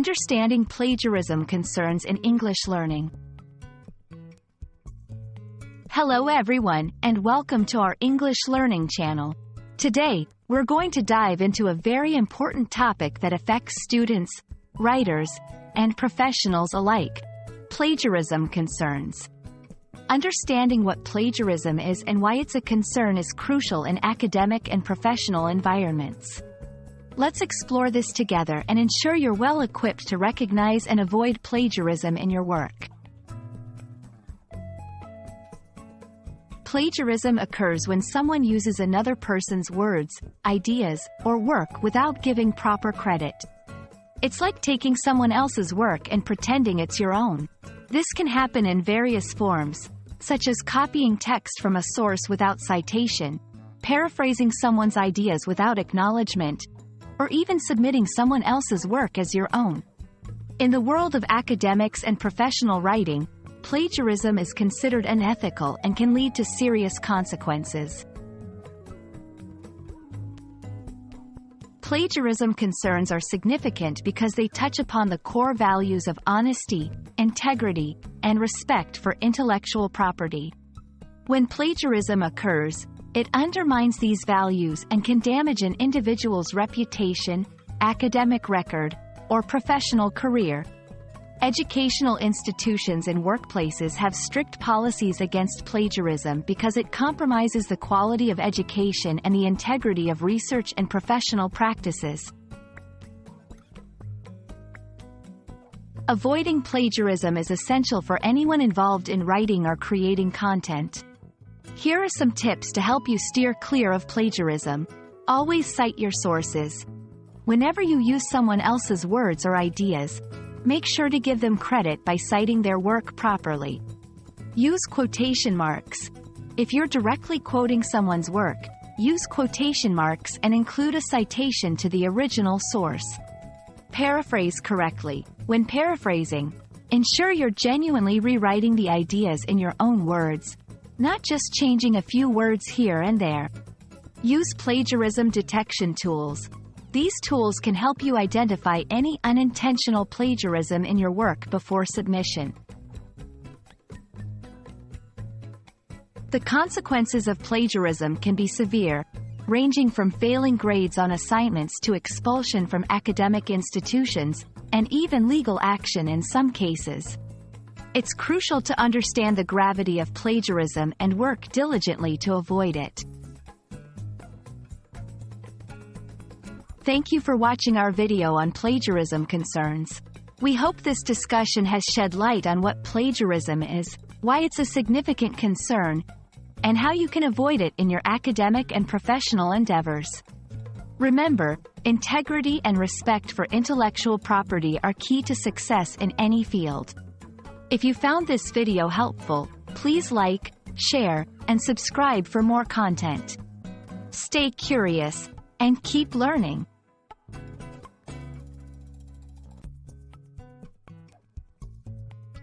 Understanding plagiarism concerns in English learning. Hello everyone, and welcome to our English learning channel. Today, we're going to dive into a very important topic that affects students, writers, and professionals alike: plagiarism concerns. Understanding what plagiarism is and why it's a concern is crucial in academic and professional environments. Let's explore this together and ensure you're well equipped to recognize and avoid plagiarism in your work. Plagiarism occurs when someone uses another person's words, ideas, or work without giving proper credit. It's like taking someone else's work and pretending it's your own. This can happen in various forms, such as copying text from a source without citation, paraphrasing someone's ideas without acknowledgement, or even submitting someone else's work as your own. In the world of academics and professional writing, plagiarism is considered unethical and can lead to serious consequences. Plagiarism concerns are significant because they touch upon the core values of honesty, integrity, and respect for intellectual property. When plagiarism occurs, it undermines these values and can damage an individual's reputation, academic record, or professional career. Educational institutions and workplaces have strict policies against plagiarism because it compromises the quality of education and the integrity of research and professional practices. Avoiding plagiarism is essential for anyone involved in writing or creating content. Here are some tips to help you steer clear of plagiarism. Always cite your sources. Whenever you use someone else's words or ideas, make sure to give them credit by citing their work properly. Use quotation marks. If you're directly quoting someone's work, use quotation marks and include a citation to the original source. Paraphrase correctly. When paraphrasing, ensure you're genuinely rewriting the ideas in your own words, not just changing a few words here and there. Use plagiarism detection tools. These tools can help you identify any unintentional plagiarism in your work before submission. The consequences of plagiarism can be severe, ranging from failing grades on assignments to expulsion from academic institutions, and even legal action in some cases. It's crucial to understand the gravity of plagiarism and work diligently to avoid it. Thank you for watching our video on plagiarism concerns. We hope this discussion has shed light on what plagiarism is, why it's a significant concern, and how you can avoid it in your academic and professional endeavors. Remember, integrity and respect for intellectual property are key to success in any field. If you found this video helpful, please like, share, and subscribe for more content. Stay curious, and keep learning.